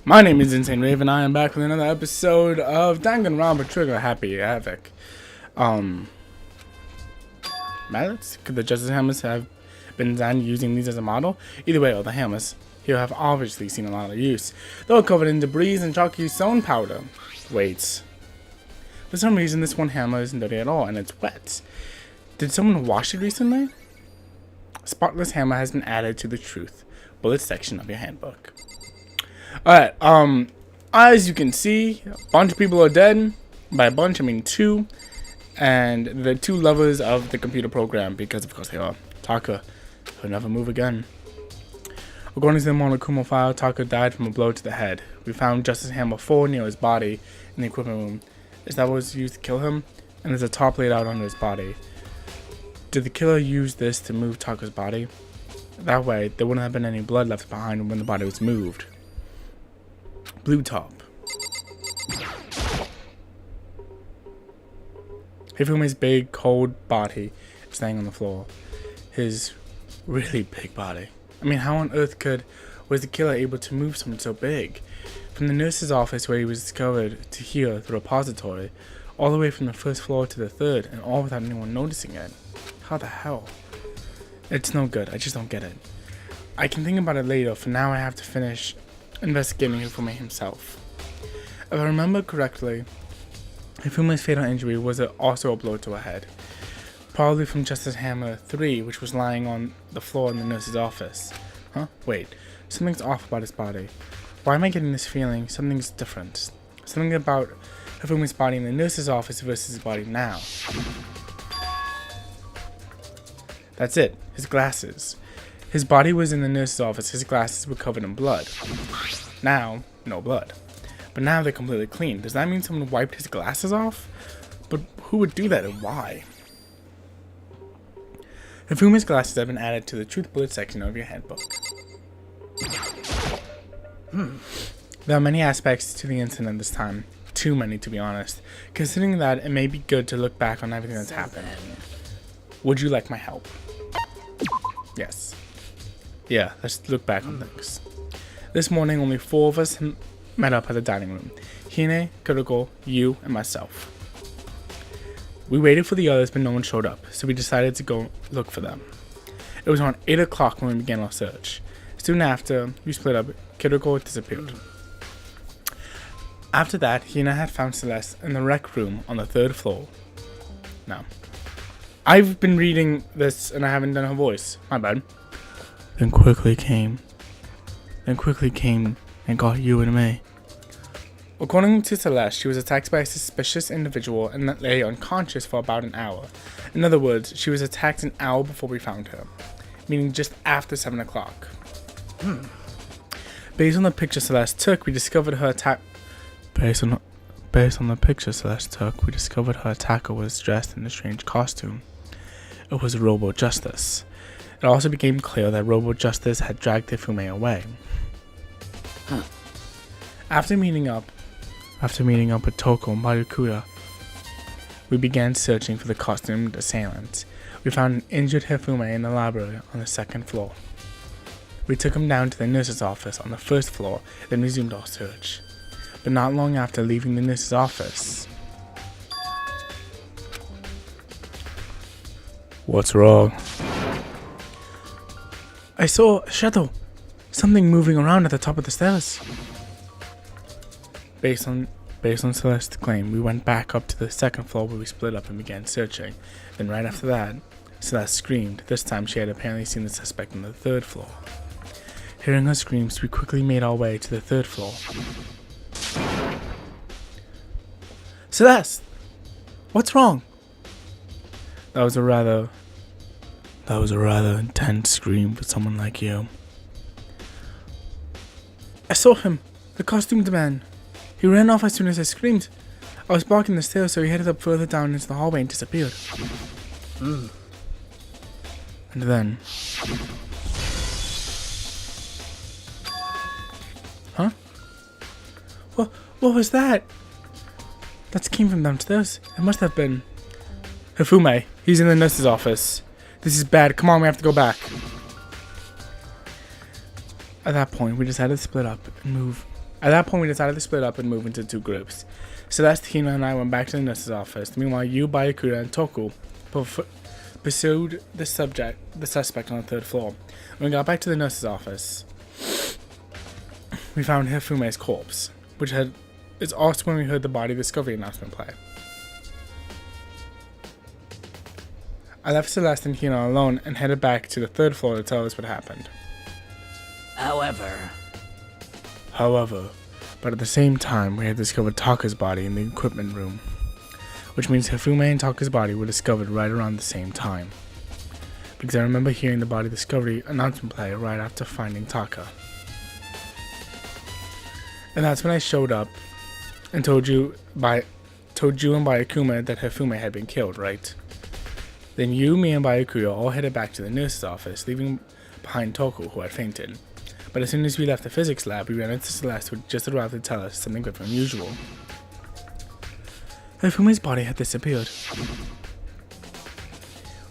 My name is Insane Raven. I am back with another episode of Danganronpa Trigger Happy Havoc. Mallets? Could the Justice Hammers have been designed using these as a model? Either way, all the hammers here have obviously seen a lot of use. They're covered in debris and chalky stone powder. Wait. For some reason, this one hammer isn't dirty at all, and it's wet. Did someone wash it recently? A spotless hammer has been added to the Truth Bullet section of your handbook. Alright, as you can see, a bunch of people are dead. By a bunch, I mean 2. And the 2 lovers of the computer program, because of course they are. Taka will never move again. According to the Monokuma file, Taka died from a blow to the head. We found Justice Hammer 4 near his body in the equipment room. Is that what was used to kill him? And there's a top laid out under his body. Did the killer use this to move Taka's body? That way, there wouldn't have been any blood left behind when the body was moved. Blue top. Hifume's big, cold body is laying on the floor. His really big body. I mean, how on earth was the killer able to move someone so big? From the nurse's office where he was discovered to here, the repository, all the way from the 1st floor to the 3rd, and all without anyone noticing it. How the hell? It's no good. I just don't get it. I can think about it later. For now, I have to finish investigating Hifume himself. If I remember correctly, Hifume's fatal injury was also a blow to her head. Probably from Justice Hammer 3, which was lying on the floor in the nurse's office. Huh? Wait. Something's off about his body. Why am I getting this feeling? Something's different. Something about Hifume's body in the nurse's office versus his body now. That's it. His glasses. His body was in the nurse's office. His glasses were covered in blood. Now, no blood. But now they're completely clean. Does that mean someone wiped his glasses off? But who would do that and why? Hifume's glasses have been added to the Truth Bullet section of your handbook. There are many aspects to the incident this time. Too many, to be honest. Considering that, it may be good to look back on everything that's happened. Would you like my help? Yes. Yeah, let's look back on things. This morning, only 4 of us met up at the dining room. Hine, Kuriko, you, and myself. We waited for the others, but no one showed up, so we decided to go look for them. It was around 8 o'clock when we began our search. Soon after, we split up. Kuriko disappeared. After that, Hina had found Celeste in the rec room on the 3rd floor. Now, I've been reading this and I haven't done her voice. My bad. Then quickly came and got you and me. According to Celeste, she was attacked by a suspicious individual and that lay unconscious for about an hour. In other words, she was attacked an hour before we found her, meaning just after 7 o'clock. Based on the picture Celeste took, we discovered her attack. Based on the picture Celeste took, we discovered her attacker was dressed in a strange costume. It was Robo Justice. It also became clear that Robo Justice had dragged Hifume away. After meeting up with Toko and Byakuya, we began searching for the costumed assailant. We found an injured Hifume in the library on the 2nd floor. We took him down to the nurse's office on the 1st floor, then resumed our search. But not long after leaving the nurse's office... What's wrong? I saw a shadow. Something moving around at the top of the stairs. Based on Celeste's claim, we went back up to the 2nd floor where we split up and began searching. Then right after that, Celeste screamed. This time she had apparently seen the suspect on the 3rd floor. Hearing her screams, we quickly made our way to the 3rd floor. Celeste! What's wrong? That was a rather intense scream for someone like you. I saw him, the costumed man. He ran off as soon as I screamed. I was blocking the stairs, so he headed up further down into the hallway and disappeared. And then... Huh? What was that? That came from downstairs. It must have been... Hifume. He's in the nurse's office. This is bad. Come on, we have to go back. At that point, we decided to split up and move At that point, we decided to split up and move into two groups. Celeste, Hina, and I went back to the nurse's office. Meanwhile, you, Byakuya, and Toku pursued the suspect on the third floor. When we got back to the nurse's office, we found Hifume's corpse, it's also when we heard the body discovery announcement play. I left Celeste and Hina alone and headed back to the third floor to tell us what happened. However, but at the same time, we had discovered Taka's body in the equipment room, which means Hifume and Taka's body were discovered right around the same time. Because I remember hearing the body discovery announcement play right after finding Taka. And that's when I showed up and told you and Byakuya that Hifume had been killed, right? Then you, me, and Byakuya all headed back to the nurse's office, leaving behind Toku, who had fainted. But as soon as we left the physics lab, we ran into Celeste, who just arrived to tell us something different than usual. Hifume's body had disappeared.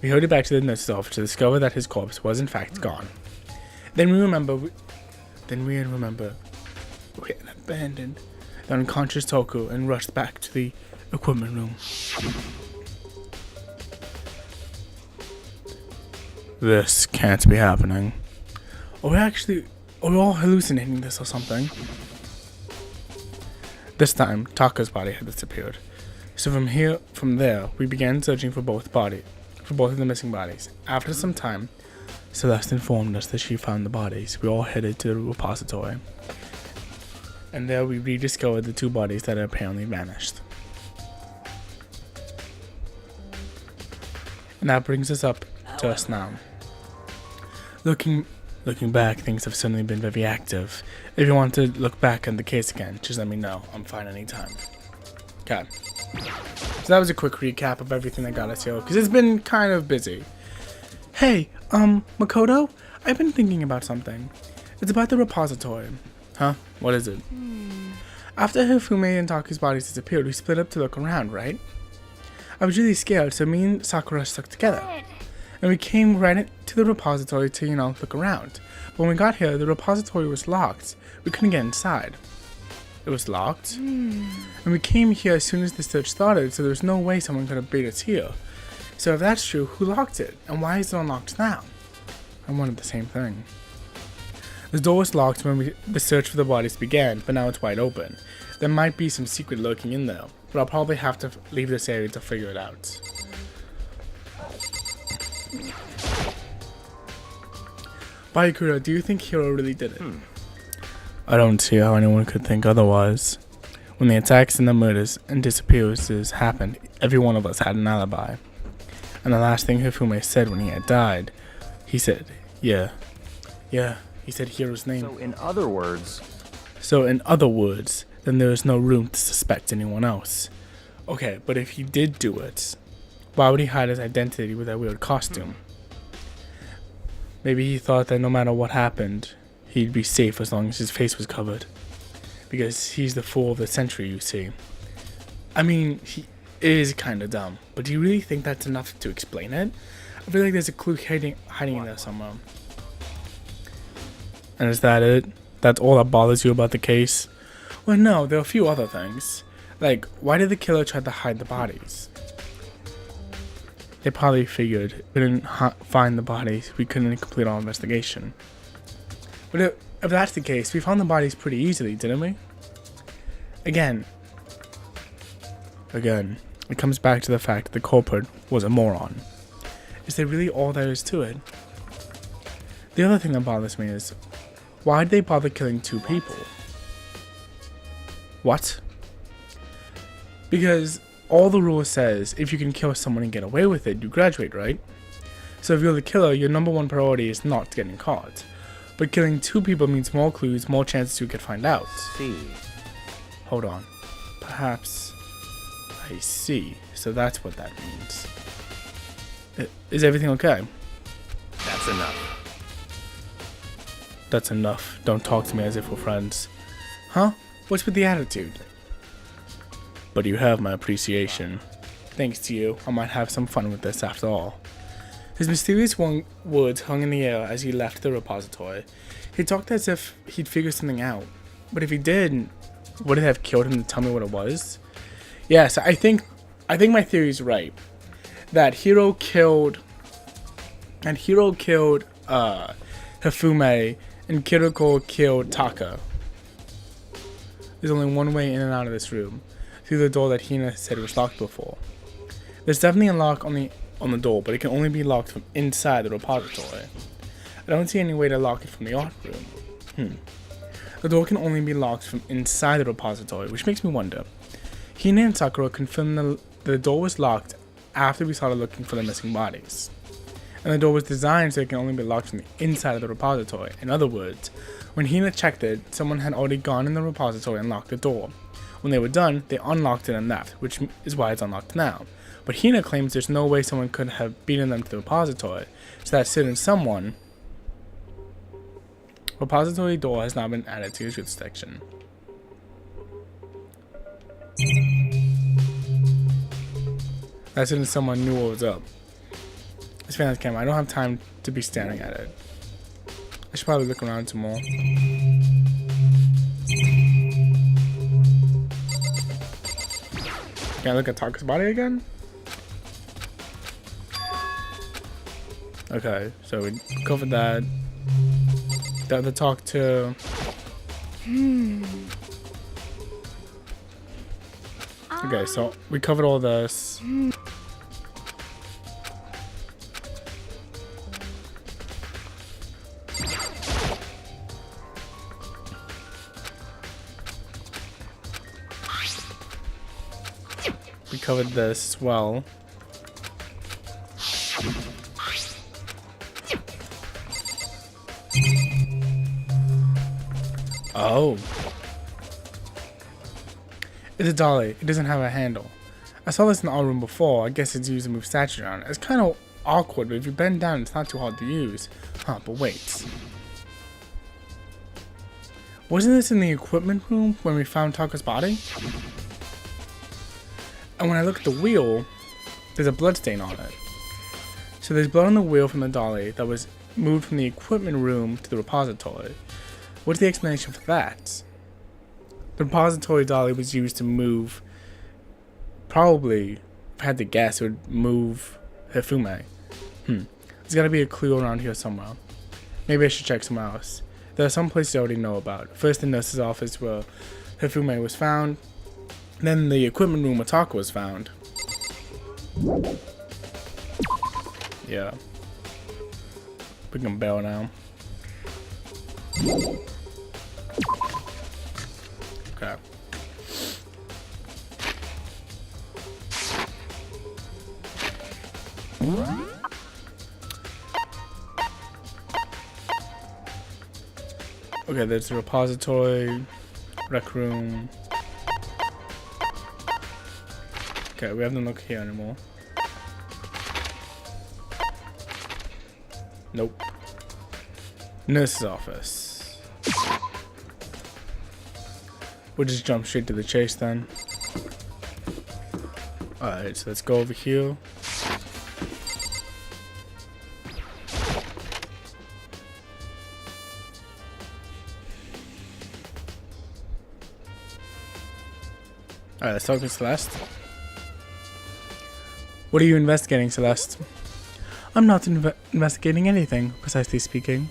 We hurried back to the nurse's office to discover that his corpse was in fact gone. Then we had abandoned the unconscious Toku and rushed back to the equipment room. This can't be happening. Are we all hallucinating this or something? This time, Taka's body had disappeared. So from there, we began searching for both of the missing bodies. After some time, Celeste informed us that she found the bodies. We all headed to the repository. And there we rediscovered the two bodies that had apparently vanished. And that brings us up to us now. Looking back, things have suddenly been very active. If you want to look back on the case again, just let me know. I'm fine anytime. Okay. So that was a quick recap of everything that got us here, because it's been kind of busy. Hey, Makoto, I've been thinking about something. It's about the repository. Huh? What is it? After Hifume and Taku's bodies disappeared, we split up to look around, right? I was really scared, so me and Sakura stuck together. And we came right into the repository to, look around. But when we got here, the repository was locked. We couldn't get inside. It was locked? And we came here as soon as the search started, so there was no way someone could have beat us here. So if that's true, who locked it? And why is it unlocked now? I wanted the same thing. The door was locked when the search for the bodies began, but now it's wide open. There might be some secret lurking in there, but I'll probably have to leave this area to figure it out. Byakuya, do you think Hiro really did it? I don't see how anyone could think otherwise. When the attacks and the murders and disappearances happened, every one of us had an alibi. And the last thing Hifume said when he had died, he said, yeah, he said Hiro's name. So in other words, then there is no room to suspect anyone else. Okay, but if he did do it, why would he hide his identity with that weird costume? Maybe he thought that no matter what happened, he'd be safe as long as his face was covered. Because he's the fool of the century, you see. I mean, he is kinda dumb, but do you really think that's enough to explain it? I feel like there's a clue hiding in there somewhere. And is that it? That's all that bothers you about the case? Well, no, there are a few other things. Like, why did the killer try to hide the bodies? They probably figured we didn't find the bodies, we couldn't complete our investigation. But if that's the case, we found the bodies pretty easily, didn't we? Again, it comes back to the fact that the culprit was a moron. Is there really all there is to it? The other thing that bothers me is, why did they bother killing two people? What? Because all the rule says, if you can kill someone and get away with it, you graduate, right? So if you're the killer, your number one priority is not getting caught. But killing two people means more clues, more chances you could find out. see. Hold on. Perhaps I see. So that's what that means. Is everything okay? That's enough. That's enough. Don't talk to me as if we're friends. Huh? What's with the attitude? But you have my appreciation. Thanks to you, I might have some fun with this after all. His mysterious words hung in the air as he left the repository. He talked as if he'd figured something out. But if he did, would it have killed him to tell me what it was? Yes, I think my theory is right. That Hiro killed Hifume and Kiriko killed Taka. There's only one way in and out of this room, through the door that Hina said was locked before. There's definitely a lock on the door, but it can only be locked from inside the repository. I don't see any way to lock it from the art room. The door can only be locked from inside the repository, which makes me wonder. Hina and Sakura confirmed the door was locked after we started looking for the missing bodies. And the door was designed so it can only be locked from the inside of the repository. In other words, when Hina checked it, someone had already gone in the repository and locked the door. When they were done, they unlocked it and left, which is why it's unlocked now. But Hina claims there's no way someone could have beaten them to the repository, so that certain someone... Repository door has now been added to your truth section. That certain someone knew what was up. Let's fan this camera. I don't have time to be standing at it. I should probably look around some more. Can I look at Taka's body again? Okay, so we covered that. Got to talk to... Okay, so we covered all this. We covered this as well. Oh. It's a dolly. It doesn't have a handle. I saw this in the art room before. I guess it's used to move statues around. It's kind of awkward, but if you bend down, it's not too hard to use. Huh, but wait. Wasn't this in the equipment room when we found Taka's body? And when I look at the wheel, there's a blood stain on it. So there's blood on the wheel from the dolly that was moved from the equipment room to the repository. What's the explanation for that? The repository dolly was used to move, probably, if I had to guess, it would move Hifume. There's gotta be a clue around here somewhere. Maybe I should check somewhere else. There are some places I already know about. First, the nurse's office where Hifume was found. Then the equipment room where Taka was found. Yeah. We can bail now. Okay. Okay, there's the repository, rec room. Okay, we haven't looked here anymore. Nope. Nurse's office. We'll just jump straight to the chase then. Alright, so let's go over here. Alright, let's talk to Celeste. What are you investigating, Celeste? I'm not investigating anything, precisely speaking.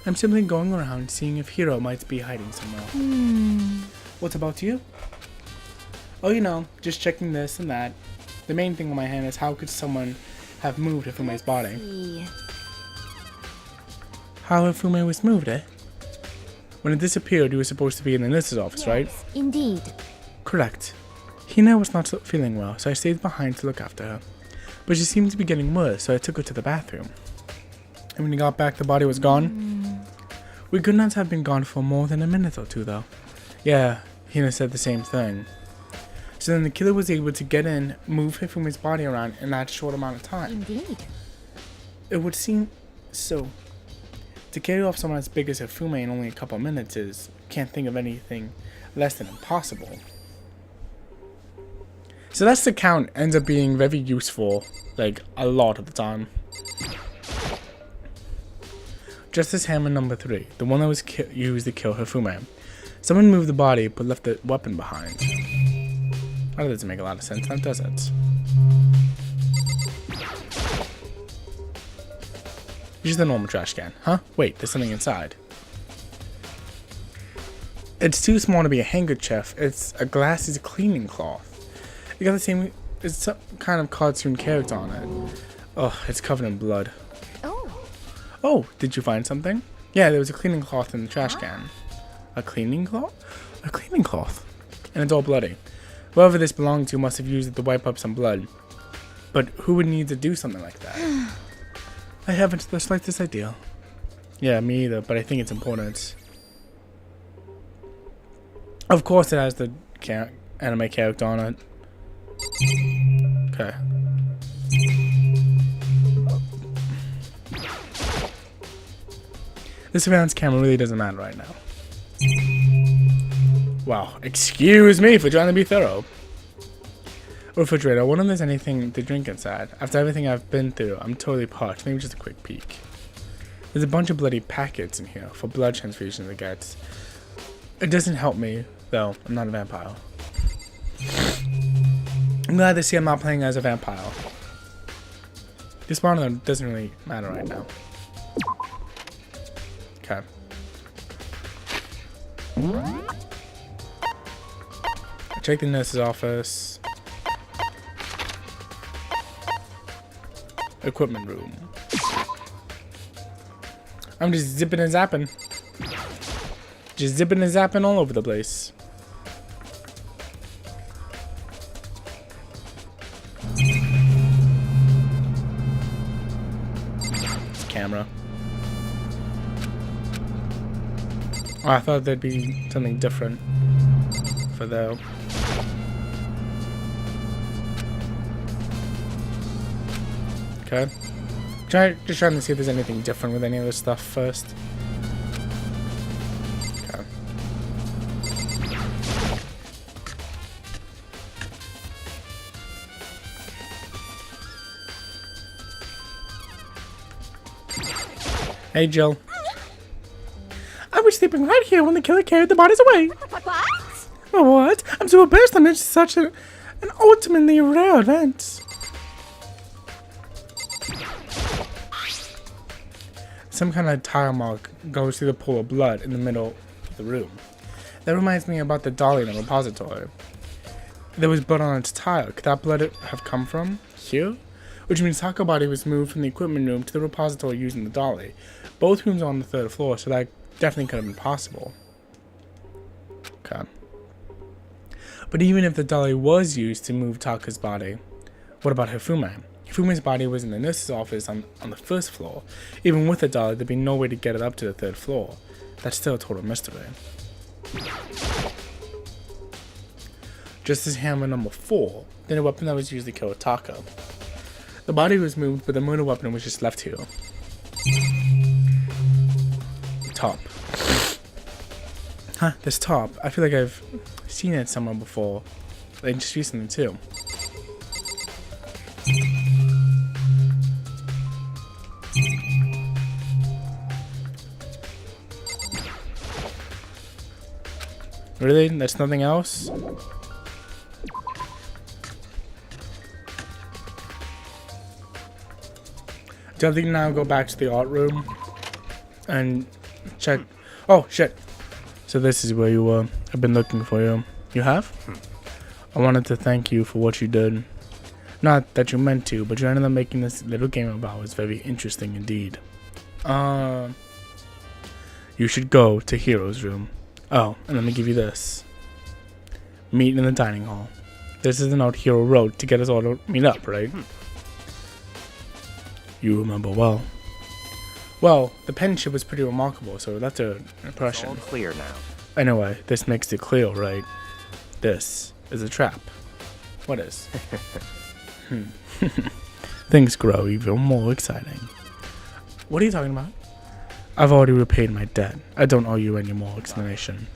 I'm simply going around seeing if Hiro might be hiding somewhere. What about you? Oh, you know, just checking this and that. The main thing on my hand is how could someone have moved Hifume's body? How Hifume was moved, eh? When it disappeared, you were supposed to be in the nurse's office, right? Indeed. Correct. Hina was not feeling well, so I stayed behind to look after her. But she seemed to be getting worse, so I took her to the bathroom. And when we got back, the body was gone. We could not have been gone for more than a minute or two, though. Yeah, Hina said the same thing. So then the killer was able to get in, move Hifume's body around in that short amount of time. Indeed. It would seem so. To carry off someone as big as Hifume in only a couple of minutes is, can't think of anything less than impossible. So that's the count ends up being very useful, like a lot of the time. Justice Hammer number 3, the one that was used to kill Hifume. Someone moved the body but left the weapon behind. That doesn't make a lot of sense, now does it? Just a normal trash can. Huh? Wait, there's something inside. It's too small to be a handkerchief. It's a glassy cleaning cloth. You got the same... It's some kind of cartoon character on it. Oh, it's covered in blood. Oh, did you find something? Yeah, there was a cleaning cloth in the trash can. A cleaning cloth? A cleaning cloth. And it's all bloody. Whoever this belonged to must have used it to wipe up some blood. But who would need to do something like that? I haven't the slightest idea. Yeah, me either, but I think it's important. Of course it has the anime character on it. Okay. This surveillance camera really doesn't matter right now. Wow, excuse me for trying to be thorough. Refrigerator, I wonder if there's anything to drink inside. After everything I've been through, I'm totally parched. Maybe just a quick peek. There's a bunch of bloody packets in here for blood transfusion to get. It doesn't help me, though. I'm not a vampire. I'm glad to see I'm not playing as a vampire. This one of them doesn't really matter right now. Okay. I checked the nurse's office. Equipment room. I'm just zipping and zapping. Just zipping and zapping all over the place. Camera. Oh, I thought there'd be something different for though. Okay. Just trying to see if there's anything different with any of this stuff first. Okay. Hey, Jill. I was sleeping right here when the killer carried the bodies away. What? I'm so embarrassed. I missed such an ultimately rare event. Some kind of tire mark goes through the pool of blood in the middle of the room. That reminds me about the dolly in the repository. There was blood on its tire. Could that blood have come from here? Which means Taco body was moved from the equipment room to the repository using the dolly. Both rooms are on the 3rd floor, so that definitely could have been possible. Okay. But even if the dolly was used to move Taka's body, what about Hifume? Hifume's body was in the nurse's office on the 1st floor. Even with the dolly, there'd be no way to get it up to the 3rd floor. That's still a total mystery. Just as hammer number 4, then a weapon that was used to kill Taka. The body was moved, but the murder weapon was just left here. Top. Huh, this top. I feel like I've seen it somewhere before. Like just recently too. Really? There's nothing else? Do I think now go back to the art room and check? Oh shit! So this is where you were. I've been looking for you. You have? I wanted to thank you for what you did. Not that you meant to, but you ended up making this little game of ours very interesting indeed. You should go to Hero's room. Oh, and let me give you this. Meet in the dining hall. This is the note Hero wrote to get us all to meet up, right? You remember well. Well, the penmanship was pretty remarkable, so that's an impression. It's all clear now. Anyway, this makes it clear, right? This is a trap. What is? Things grow even more exciting. What are you talking about? I've already repaid my debt. I don't owe you any more explanation.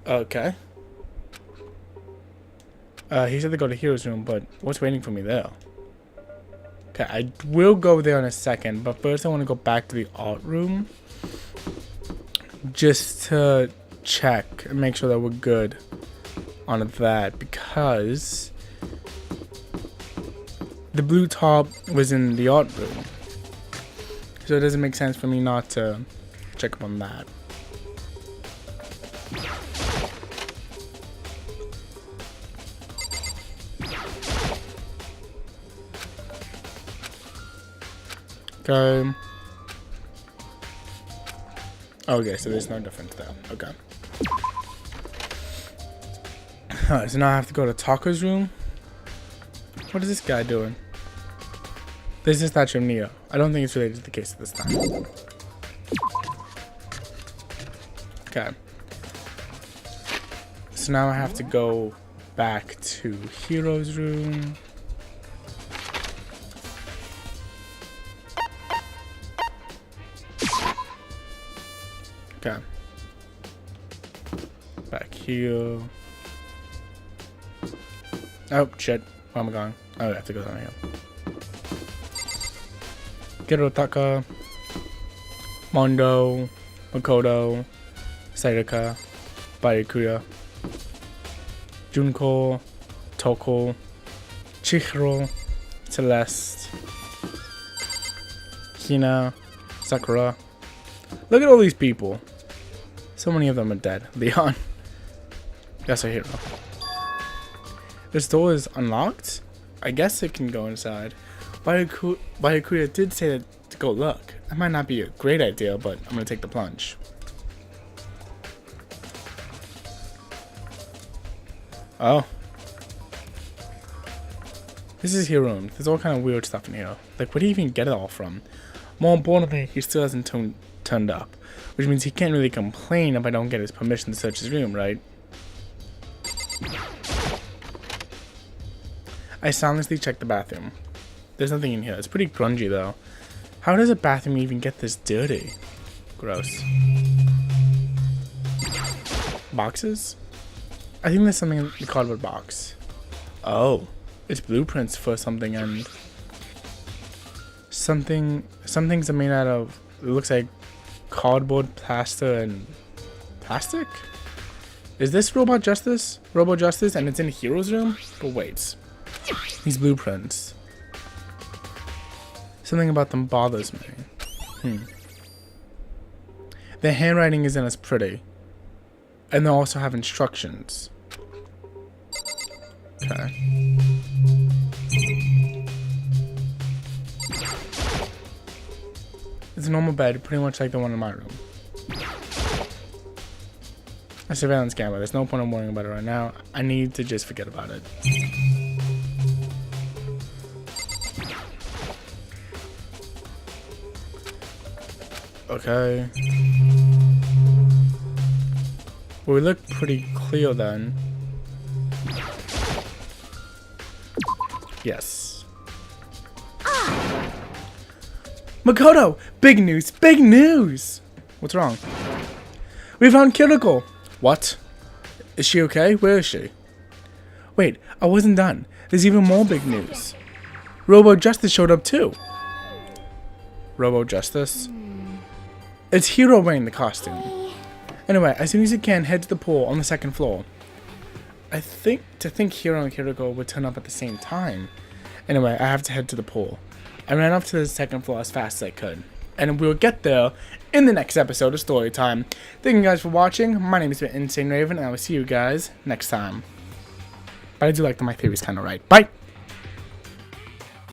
Okay. He said to go to Hero's room, but what's waiting for me there? Okay, I will go there in a second, but first I want to go back to the art room. just to check and make sure that we're good on that, because the blue top was in the art room, so it doesn't make sense for me not to check up on that. Okay. Okay, so there's no difference there. Okay. Alright, so now I have to go to Taco's room. What is this guy doing? This is statue of Neo. I don't think it's related to the case at this time. Okay. So now I have to go back to Hero's room. Okay. Back here. Oh, shit. Where am I going? Oh, I have to go down here. Girotaka. Mondo. Makoto. Sayaka. Byakuya. Junko. Toko. Chihiro. Celeste. Hina. Sakura. Look at all these people. So many of them are dead. Leon. That's a hero. This door is unlocked? I guess it can go inside. Byakuya did say that to go look. That might not be a great idea, but I'm gonna take the plunge. Oh. This is hero room. There's all kind of weird stuff in here. Like, where do you even get it all from? More importantly, he still hasn't turned up, which means he can't really complain if I don't get his permission to search his room, right? I silently checked the bathroom. There's nothing in here. It's pretty grungy though. How does a bathroom even get this dirty? Gross. Boxes? I think there's something in the cardboard box. Oh, it's blueprints for something, and some things are made out of, it looks like cardboard, plaster, and plastic? Is this Robo Justice? Robo Justice, and it's in Hero's room? But wait. These blueprints. Something about them bothers me. The handwriting isn't as pretty. And they also have instructions. Okay. It's a normal bed, pretty much like the one in my room. A surveillance camera. There's no point in worrying about it right now. I need to just forget about it. Okay. Well, we look pretty clear then. Yes. Makoto! Big news! Big news! What's wrong? We found Kiriko! What? Is she okay? Where is she? Wait, I wasn't done. There's even more big news. Robo Justice showed up too. Robo Justice? It's Hiro wearing the costume. Anyway, as soon as you can, head to the pool on the second floor. I think Hiro and Kiriko would turn up at the same time. Anyway, I have to head to the pool. I ran up to the second floor as fast as I could. And we'll get there in the next episode of Storytime. Thank you guys for watching. My name is Insane Raven, and I will see you guys next time. But I do like that my theory's kind of right. Bye!